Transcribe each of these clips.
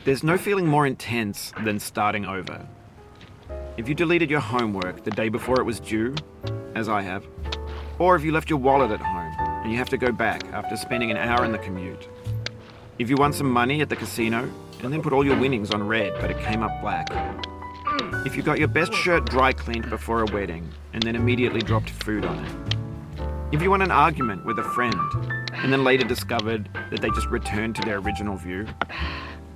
There's no feeling more intense than starting over. If you deleted your homework the day before it was due, as I have, or if you left your wallet at home and you have to go back after spending an hour in the commute. If you won some money at the casino and then put all your winnings on red but it came up black. If you got your best shirt dry cleaned before a wedding and then immediately dropped food on it. If you won an argument with a friend and then later discovered that they just returned to their original view.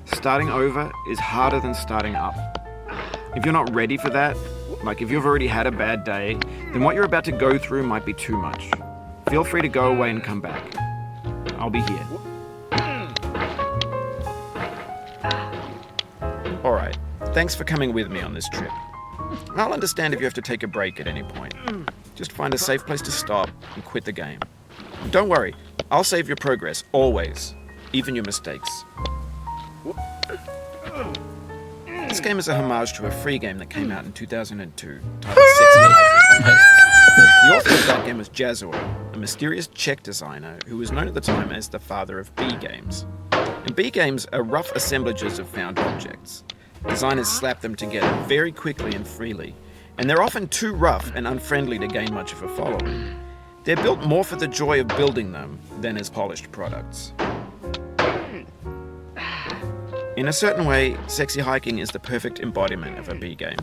Starting over is harder than starting up. If you're not ready for that, like if you've already had a bad day, then what you're about to go through might be too much. Feel free to go away and come back. I'll be here. Alright, thanks for coming with me on this trip. I'll understand if you have to take a break at any point. Just find a safe place to stop and quit the game. Don't worry, I'll save your progress, always. Even your mistakes. This game is a homage to a free game that came out in 2002, titled Sexy Hiking. The author of that game was Jazzuo, a mysterious Czech designer who was known at the time as the father of B games. And B games are rough assemblages of found objects. Designers slap them together very quickly and freely, and they're often too rough and unfriendly to gain much of a following. They're built more for the joy of building them than as polished products. In a certain way, Sexy Hiking is the perfect embodiment of a B game.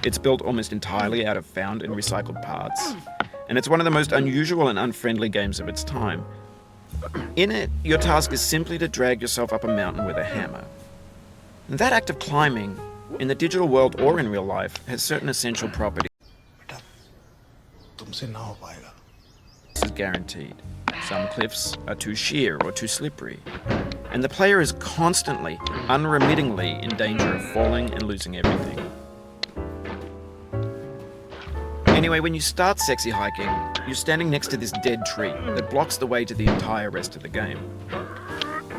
It's built almost entirely out of found and recycled parts, and it's one of the most unusual and unfriendly games of its time. In it, your task is simply to drag yourself up a mountain with a hammer. And that act of climbing, in the digital world or in real life, has certain essential properties. This is guaranteed. Some cliffs are too sheer or too slippery, and the player is constantly, unremittingly in danger of falling and losing everything. Anyway, when you start Sexy Hiking, you're standing next to this dead tree that blocks the way to the entire rest of the game.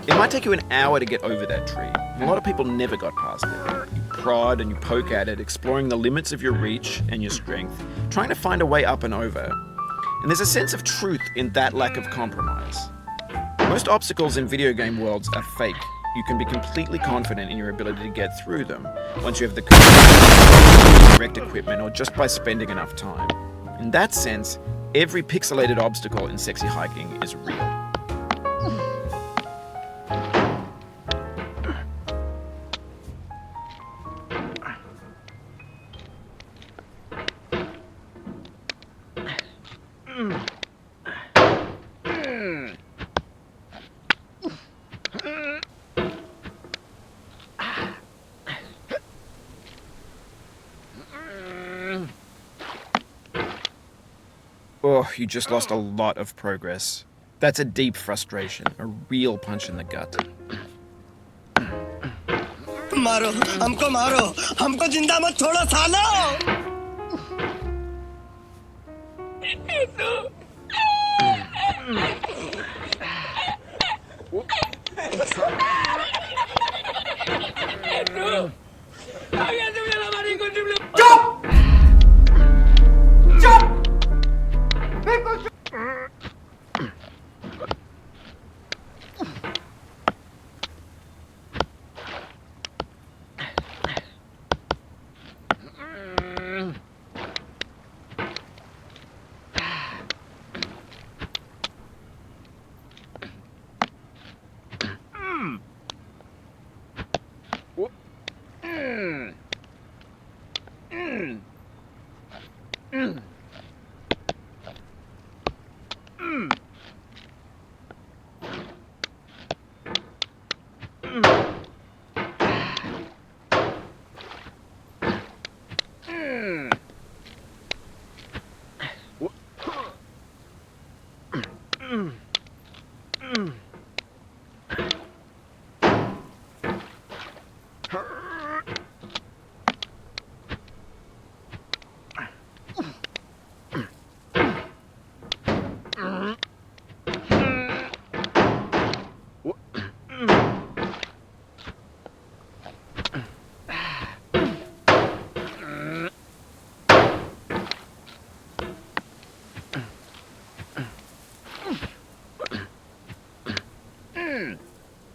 It might take you an hour to get over that tree. A lot of people never got past it. You prod and you poke at it, exploring the limits of your reach and your strength, trying to find a way up and over. And there's a sense of truth in that lack of compromise. Most obstacles in video game worlds are fake. You can be completely confident in your ability to get through them once you have the correct equipment or just by spending enough time. In that sense, every pixelated obstacle in Sexy Hiking is real. Oh, you just lost a lot of progress. That's a deep frustration, a real punch in the gut. मारो हमको मारो हमको जिंदा मत छोड़ो सालो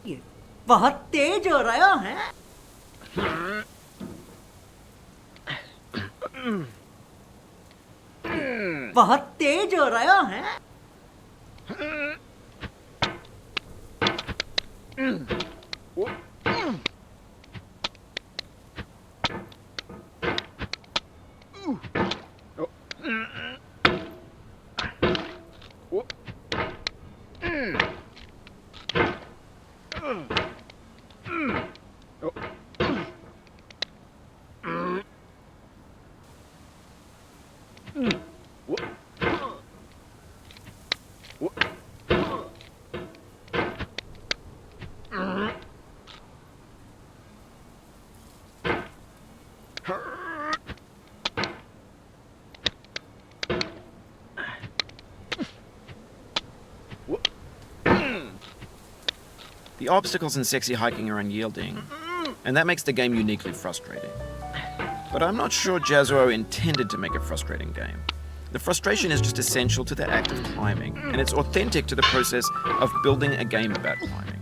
ये बहुत तेज हो रहा है। बहुत तेज हो रहा है। The obstacles in sexy hiking are unyielding, and that makes the game uniquely frustrating. But I'm not sure Jazzuo intended to make a frustrating game. The frustration is just essential to the act of climbing, and it's authentic to the process of building a game about climbing.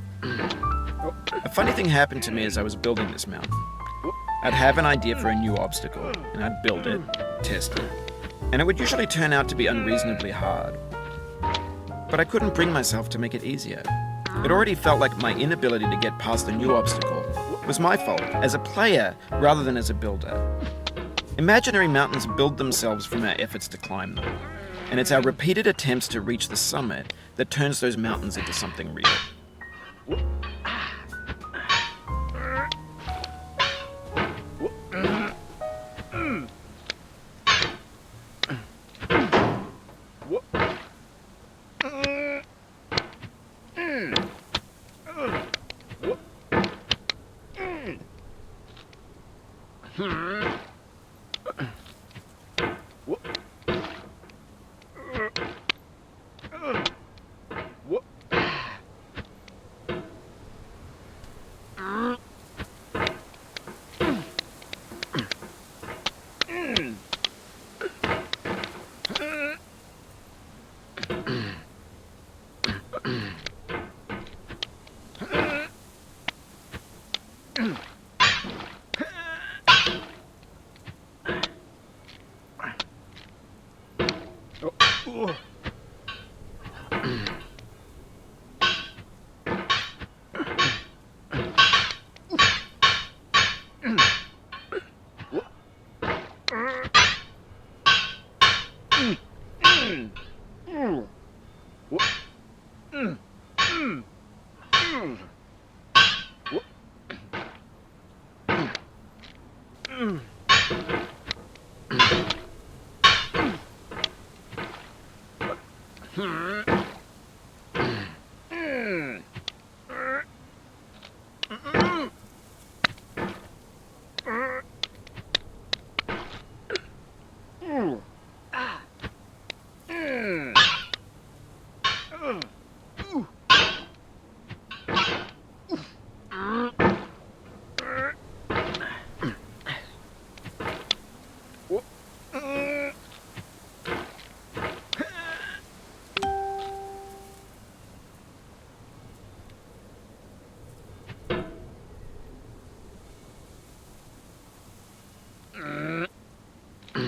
A funny thing happened to me as I was building this mountain. I'd have an idea for a new obstacle, and I'd build it, test it, and it would usually turn out to be unreasonably hard. But I couldn't bring myself to make it easier. It already felt like my inability to get past the new obstacle was my fault as a player rather than as a builder. Imaginary mountains build themselves from our efforts to climb them, and it's our repeated attempts to reach the summit that turns those mountains into something real.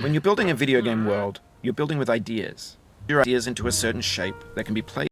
When you're building a video game world, you're building with ideas. Your ideas into a certain shape that can be played